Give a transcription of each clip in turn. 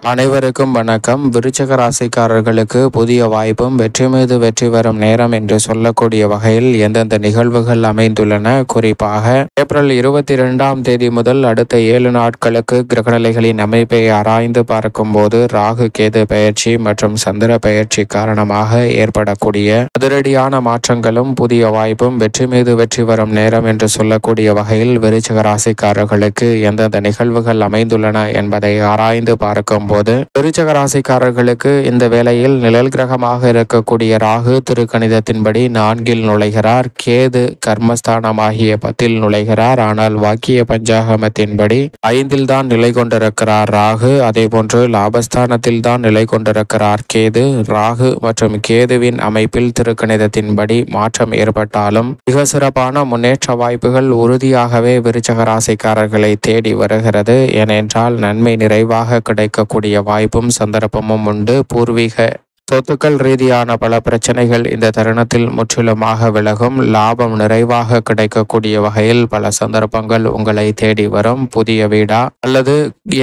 அனைவருக்கும் வணக்கம். விருச்சிக ராசிக்காரர்களுக்கு புதிய வாய்ப்பும் வெற்றி மீது வெற்றி வரும் நேரம் என்று சொல்லக்கூடிய வகையில் எந்தெந்த நிகழ்வுகள் அமைந்துள்ளன, குறிப்பாக ஏப்ரல் 22ஆம் தேதி முதல் அடுத்த 7 நாட்களுக்கு கிரகநிலைகளின் அமைப்பை ஆராய்ந்து பார்க்கும் போது ராகு கேது பெயர்ச்சி மற்றும் சந்திர பெயர்ச்சி காரணமாக ஏற்படக்கூடிய அதிரடியான மாற்றங்களும் புதிய வாய்ப்பும் வெற்றி மீது வெற்றி வரும் நேரம் என்று சொல்லக்கூடிய வகையில் விருச்சிக ராசிக்காரர்களுக்கு எந்தெந்த நிகழ்வுகள் அமைந்துள்ளன என்பதை ஆராய்ந்து பார்க்கும் போது விருச்சிக ராசிக்காரர்களுக்கு இந்த வேளையில் நிழல் கிரகமாக இருக்கக்கூடிய ராகு திருக்கணிதத்தின்படி 4இல் நுழைகிறார். கேது கர்மஸ்தானமாகிய 10இல் நுழைகிறார். ஆனால் வாக்கிய பஞ்சாகமத்தின்படி 5இல் தான் நிலை கொண்டிருக்கிறார் ராகு. அதே போன்று லாபஸ்தானத்தில் தான் நிலை கொண்டிருக்கிறார் கேது. ராகு மற்றும் கேதுவின் அமைப்பில் திருக்கணிதத்தின்படி மாற்றம் ஏற்பட்டாலும் மிக சிறப்பான முன்னேற்ற வாய்ப்புகள் உறுதியாகவே விருச்சிக ராசிக்காரர்களை தேடி வருகிறது. ஏனென்றால் நன்மை நிறைவாக கிடைக்கக்கூடிய வாய்ப்பும் சந்தர்ப்பமும் உண்டு. பூர்வீக சொத்துக்கள் ரீதியான பல பிரச்சனைகள் இந்த தருணத்தில் முற்றிலுமாக விலகும். லாபம் நிறைவாக கிடைக்கக்கூடிய வகையில் பல சந்தர்ப்பங்கள் உங்களை தேடி வரும். புதிய வீடா அல்லது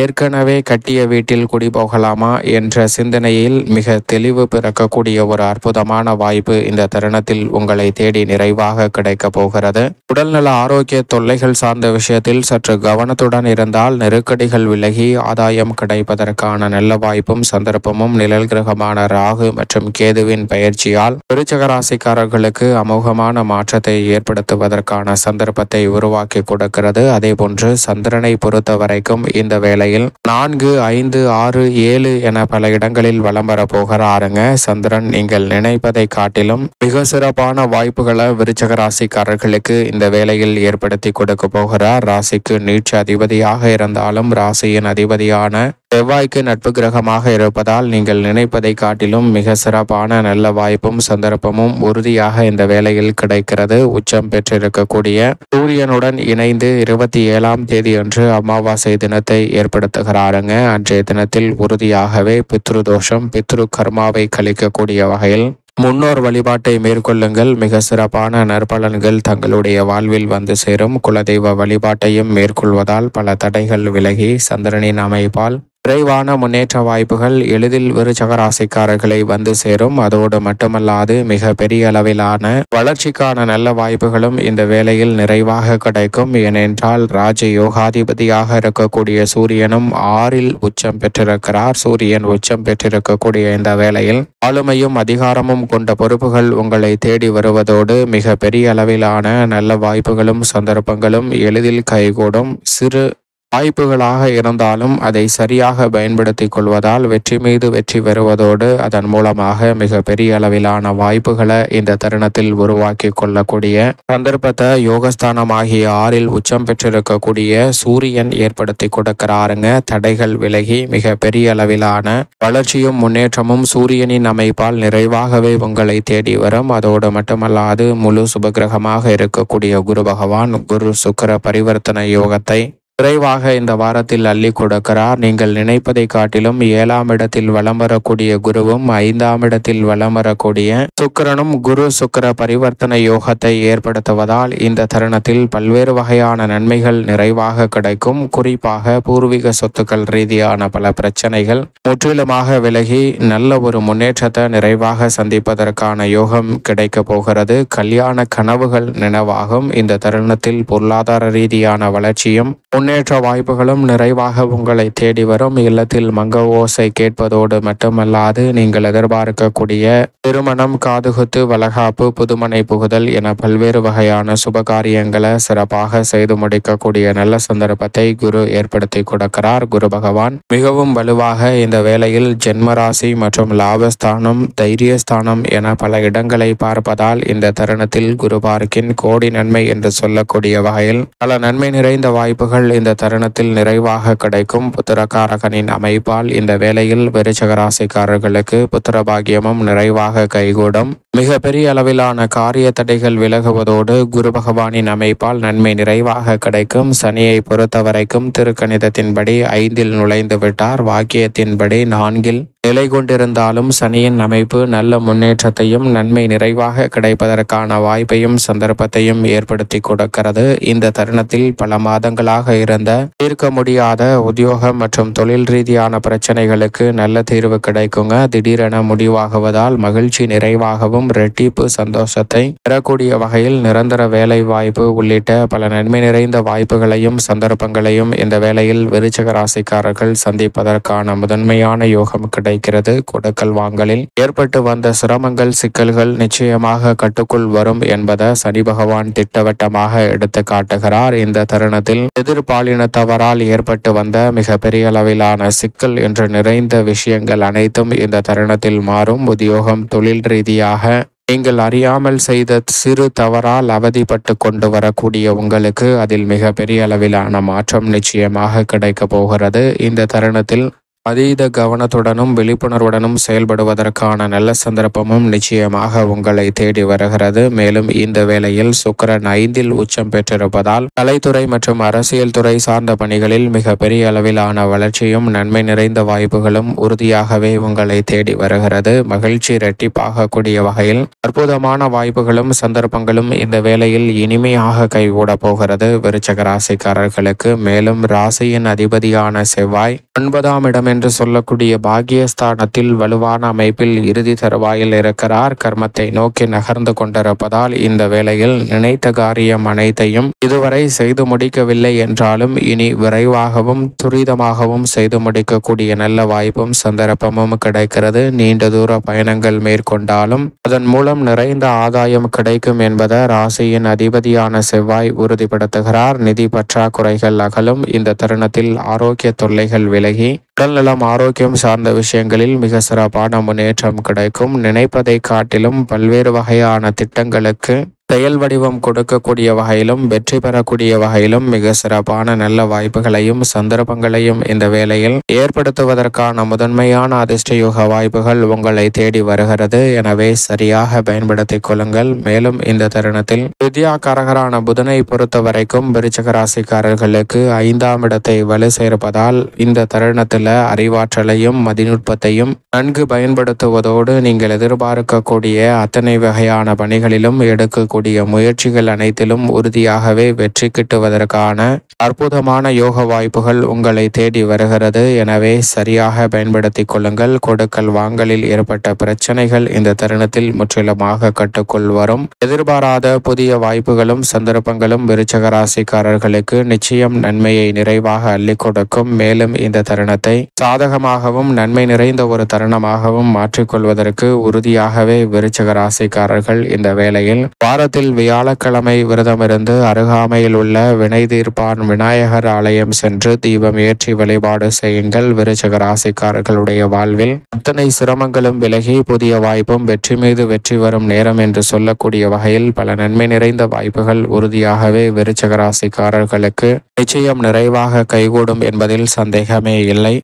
ஏற்கனவே கட்டிய வீட்டில் குடிபோகலாமா என்ற சிந்தனையில் மிக தெளிவு பிறக்கக்கூடிய ஒரு அற்புதமான வாய்ப்பு இந்த தருணத்தில் உங்களை தேடி நிறைவாக கிடைக்க போகிறது. உடல்நல ஆரோக்கிய தொல்லைகள் சார்ந்த விஷயத்தில் சற்று கவனத்துடன் இருந்தால் நெருக்கடிகள் விலகி ஆதாயம் கிடைப்பதற்கான நல்ல வாய்ப்பும் சந்தர்ப்பமும் நிழல் கிரகமான ராகு மற்றும் கேதுவின் பயிற்சியால் விருச்சிக ராசிக்காரர்களுக்கு அமோகமான மாற்றத்தை ஏற்படுத்துவதற்கான சந்தர்ப்பத்தை உருவாக்கி கொடுக்கிறது. அதே போன்று சந்திரனை பொறுத்த வரைக்கும் இந்த வேளையில் 4, 5, 6, 7 என பல இடங்களில் வலம் வர போகிறாருங்க. சந்திரன் நீங்கள் நினைப்பதை காட்டிலும் மிக சிறப்பான வாய்ப்புகளை விருச்சிக ராசிக்காரர்களுக்கு இந்த வேளையில் ஏற்படுத்தி கொடுக்க போகிறார். ராசிக்கு நீட்சி அதிபதியாக இருந்தாலும் ராசியின் அதிபதியான செவ்வாய்க்கு நட்பு கிரகமாக இருப்பதால் நீங்கள் நினைப்பதை காட்டிலும் மிக சிறப்பான நல்ல வாய்ப்பும் சந்தர்ப்பமும் உறுதியாக இந்த வேளையில் கிடைக்கிறது. உச்சம் பெற்றிருக்கக்கூடிய சூரியனுடன் இணைந்து 27ஆம் தேதி அன்று அமாவாசை தினத்தை ஏற்படுத்துகிறாருங்க. அன்றைய தினத்தில் உறுதியாகவே பித்ரு தோஷம் பித்ரு கர்மாவை கழிக்கக்கூடிய வகையில் முன்னோர் வழிபாட்டை மேற்கொள்ளுங்கள். மிக சிறப்பான நற்பலன்கள் தங்களுடைய வாழ்வில் வந்து சேரும். குலதெய்வ வழிபாட்டையும் மேற்கொள்வதால் பல தடைகள் விலகி சந்திரனின் அமைப்பால் விரைவான முன்னேற்ற வாய்ப்புகள் எளிதில் விருச்சிக ராசிக்காரர்களை வந்து சேரும். அதோடு மட்டுமல்லாது மிக பெரிய அளவிலான வளர்ச்சிக்கான நல்ல வாய்ப்புகளும் இந்த வேளையில் நிறைவாக கிடைக்கும். ஏனென்றால் ராஜ யோகாதிபதியாக இருக்கக்கூடிய சூரியனும் 6இல் உச்சம் பெற்றிருக்கிறார். சூரியன் உச்சம் பெற்றிருக்கக்கூடிய இந்த வேளையில் ஆளுமையும் அதிகாரமும் கொண்ட பொறுப்புகள் உங்களை தேடி வருவதோடு மிக பெரிய அளவிலான நல்ல வாய்ப்புகளும் சந்தர்ப்பங்களும் எளிதில் கைகூடும். சிறு வாய்ப்புகளாக இருந்தாலும் அதை சரியாக பயன்படுத்திக் கொள்வதால் வெற்றி மீது வெற்றி பெறுவதோடு அதன் மூலமாக மிக பெரிய அளவிலான வாய்ப்புகளை இந்த தருணத்தில் உருவாக்கி கொள்ளக்கூடிய சந்தர்ப்பத்தை யோகஸ்தானமாகிய 6இல் உச்சம் பெற்றிருக்கக்கூடிய சூரியன் ஏற்படுத்தி கொடுக்கிறாருங்க. தடைகள் விலகி மிக பெரிய அளவிலான வளர்ச்சியும் முன்னேற்றமும் சூரியனின் அமைப்பால் நிறைவாகவே உங்களை தேடி வரும். அதோடு மட்டுமல்லாது முழு சுபகிரகமாக இருக்கக்கூடிய குரு பகவான் குரு சுக்கிர பரிவர்த்தனை யோகத்தை விரைவாக இந்த வாரத்தில் அள்ளி கொடுக்கிறார். நீங்கள் நினைப்பதை காட்டிலும் 7ஆம் இடத்தில் வலம் வரக்கூடிய குருவும் 5ஆம் இடத்தில் வலம் வரக்கூடிய சுக்கிரனும் குரு சுக்கிர பரிவர்த்தனை யோகத்தை ஏற்படுத்துவதால் இந்த தருணத்தில் பல்வேறு வகையான நன்மைகள் நிறைவாக கிடைக்கும். குறிப்பாக பூர்வீக சொத்துக்கள் ரீதியான பல பிரச்சனைகள் முற்றிலுமாக விலகி நல்ல ஒரு முன்னேற்றத்தை நிறைவாக சந்திப்பதற்கான யோகம் கிடைக்க போகிறது. கல்யாண கனவுகள் நினைவாகும். இந்த தருணத்தில் பொருளாதார ரீதியான வளர்ச்சியும் முன்னேற்ற வாய்ப்புகளும் நிறைவாக உங்களை தேடி வரும். இல்லத்தில் மங்க ஓசை கேட்பதோடு மட்டுமல்லாது நீங்கள் எதிர்பார்க்கக்கூடிய திருமணம், காதுகுத்து, வளகாப்பு, புதுமனை புகுதல் என பல்வேறு வகையான சுபகாரியங்களை சிறப்பாக செய்து முடிக்கக்கூடிய நல்ல சந்தர்ப்பத்தை குரு ஏற்படுத்தி கொடுக்கிறார். குரு பகவான் மிகவும் வலுவாக இந்த வேளையில் ஜென்மராசி மற்றும் லாபஸ்தானம், தைரியஸ்தானம் என பல இடங்களை பார்ப்பதால் இந்த தருணத்தில் குரு பார்க்கின் கோடி நன்மை என்று சொல்லக்கூடிய வகையில் பல நன்மை நிறைந்த வாய்ப்புகள் இந்த தருணத்தில் நிறைவாக கிடைக்கும். புத்திரகாரகனின் அமைப்பால் இந்த வேளையில் விருச்சிக ராசிக்காரர்களுக்கு புத்திர பாக்கியமும் நிறைவாக கைகூடும். மிக பெரிய அளவிலான காரிய தடைகள் விலகுவதோடு குரு பகவானின் அமைப்பால் நன்மை நிறைவாக கிடைக்கும். சனியை பொறுத்த வரைக்கும் திருக்கணிதத்தின்படி 5இல் நுழைந்து விட்டார். வாக்கியத்தின்படி 4இல் நிலை கொண்டிருந்தாலும் சனியின் அமைப்பு நல்ல முன்னேற்றத்தையும் நன்மை நிறைவாக கிடைப்பதற்கான வாய்ப்பையும் சந்தர்ப்பத்தையும் ஏற்படுத்தி கொடுக்கிறது. இந்த தருணத்தில் பல மாதங்களாக இருந்த தீர்க்க முடியாத உத்தியோகம் மற்றும் தொழில் ரீதியான பிரச்சனைகளுக்கு நல்ல தீர்வு கிடைக்குங்க. திடீரென முடிவாகுவதால் மகிழ்ச்சி நிறைவாகவும் இரட்டிப்பு சந்தோஷத்தை பெறக்கூடிய வகையில் நிரந்தர வேலை வாய்ப்பு உள்ளிட்ட பல நன்மை நிறைந்த வாய்ப்புகளையும் சந்தர்ப்பங்களையும் இந்த வேளையில் விருச்சிக ராசிக்காரர்கள் சந்திப்பதற்கான முதன்மையான யோகம் கிடைக்கிறது. கொடுக்கல் வாங்கலில் ஏற்பட்டு வந்த சிரமங்கள் சிக்கல்கள் நிச்சயமாக கட்டுக்குள் வரும் என்பதை சனி பகவான் திட்டவட்டமாக எடுத்து காட்டுகிறார். இந்த தருணத்தில் எதிர்பாலினத்தவரால் ஏற்பட்டு வந்த மிக பெரிய அளவிலான சிக்கல் என்று நிறைந்த விஷயங்கள் அனைத்தும் இந்த தருணத்தில் மாறும். உத்தியோகம் தொழில் ரீதியாக நீங்கள் அறியாமல் செய்த சிறு தவறால் அவதிப்பட்டு கொண்டு வரக்கூடிய உங்களுக்கு அதில் மிக பெரிய அளவிலான மாற்றம் நிச்சயமாக கிடைக்க போகிறது. இந்த தருணத்தில் அதீத கவனத்துடனும் விழிப்புணர்வுடனும் செயல்படுவதற்கான நல்ல சந்தர்ப்பமும் நிச்சயமாக உங்களை தேடி வருகிறது. மேலும் இந்த வேளையில் சுக்கிரன் 5இல் உச்சம் பெற்றிருப்பதால் கலைத்துறை மற்றும் அரசியல் துறை சார்ந்த பணிகளில் மிக பெரிய அளவிலான வளர்ச்சியும் நன்மை நிறைந்த வாய்ப்புகளும் உறுதியாகவே உங்களை தேடி வருகிறது. மகிழ்ச்சி இரட்டிப்பாகக்கூடிய வகையில் அற்புதமான வாய்ப்புகளும் சந்தர்ப்பங்களும் இந்த வேளையில் இனிமையாக கைகூட போகிறது விருச்சிக ராசிக்காரர்களுக்கு. மேலும் ராசியின் அதிபதியான செவ்வாய் 9ஆம் இடம் என்று சொல்லக்கூடிய பாக்கியஸ்தானத்தில் வலுவான அமைப்பில் இறுதி தருவாயில் இருக்கிறார். கர்மத்தை நோக்கி நகர்ந்து கொண்டிருப்பதால் இந்த வேளையில் நினைத்த காரியம் அனைத்தையும் இதுவரை செய்து முடிக்கவில்லை என்றாலும் இனி விரைவாகவும் துரிதமாகவும் செய்து முடிக்கக்கூடிய நல்ல வாய்ப்பும் சந்தர்ப்பமும் கிடைக்கிறது. நீண்ட தூர பயணங்கள் மேற்கொண்டாலும் அதன் மூலம் நிறைந்த ஆதாயம் கிடைக்கும் என்பதை ராசியின் அதிபதியான செவ்வாய் உறுதிப்படுத்துகிறார். நிதி பற்றாக்குறைகள் அகலும். இந்த தருணத்தில் ஆரோக்கிய தொல்லைகள் விலகி உடல்நலம் ஆரோக்கியம் சார்ந்த விஷயங்களில் மிக சிறப்பான முன்னேற்றம் கிடைக்கும். நினைப்பதை காட்டிலும் பல்வேறு வகையான திட்டங்களுக்கு செயல் வடிவம் கொடுக்கக்கூடிய வகையிலும் வெற்றி பெறக்கூடிய வகையிலும் மிக சிறப்பான நல்ல வாய்ப்புகளையும் சந்தர்ப்பங்களையும் இந்த வேளையில் ஏற்படுத்துவதற்கான முதன்மையான அதிர்ஷ்டயோக வாய்ப்புகள் உங்களை தேடி வருகிறது. எனவே சரியாக பயன்படுத்திக் கொள்ளுங்கள். மேலும் இந்த தருணத்தில் வித்யாகாரகரான புதனை பொறுத்த வரைக்கும் விருச்சிக ராசிக்காரர்களுக்கு 5ஆம் இடத்தை வலு சேர்ப்பதால் இந்த தருணத்தில் அறிவாற்றலையும் மதிநுட்பத்தையும் நன்கு பயன்படுத்துவதோடு நீங்கள் எதிர்பார்க்கக்கூடிய அத்தனை வகையான பணிகளிலும் எடுக்க முயற்சிகள் அனைத்திலும் உறுதியாகவே வெற்றி கிட்டுவதற்கான அற்புதமான யோக வாய்ப்புகள் உங்களை தேடி வருகிறது. எனவே சரியாக பயன்படுத்திக் கொள்ளுங்கள். கொடுக்கல் வாங்கலில் ஏற்பட்ட பிரச்சனைகள் இந்த தருணத்தில் முற்றிலுமாக கட்டுக்குள் வரும். எதிர்பாராத புதிய வாய்ப்புகளும் சந்தர்ப்பங்களும் விருச்சிக ராசிக்காரர்களுக்கு நிச்சயம் நன்மையை நிறைவாக அள்ளி கொடுக்கும். மேலும் இந்த தருணத்தை சாதகமாகவும் நன்மை நிறைந்த ஒரு தருணமாகவும் மாற்றிக்கொள்வதற்கு உறுதியாகவே விருச்சிக ராசிக்காரர்கள் இந்த வேளையில் வாரத்தில் வியாழக்கிழமை விரதமிருந்து அருகாமையில் உள்ள வினை தீர்ப்பான் விநாயகர் ஆலயம் சென்று தீபம் ஏற்றி வழிபாடு செய்யுங்கள். விருச்சிக ராசிக்காரர்களுடைய வாழ்வில் அத்தனை சிரமங்களும் விலகி புதிய வாய்ப்பும் வெற்றி மீது வெற்றி வரும் நேரம் என்று சொல்லக்கூடிய வகையில் பல நன்மை நிறைந்த வாய்ப்புகள் உறுதியாகவே விருச்சிக ராசிக்காரர்களுக்கு நிச்சயம் நிறைவாக கைகூடும் என்பதில் சந்தேகமே இல்லை.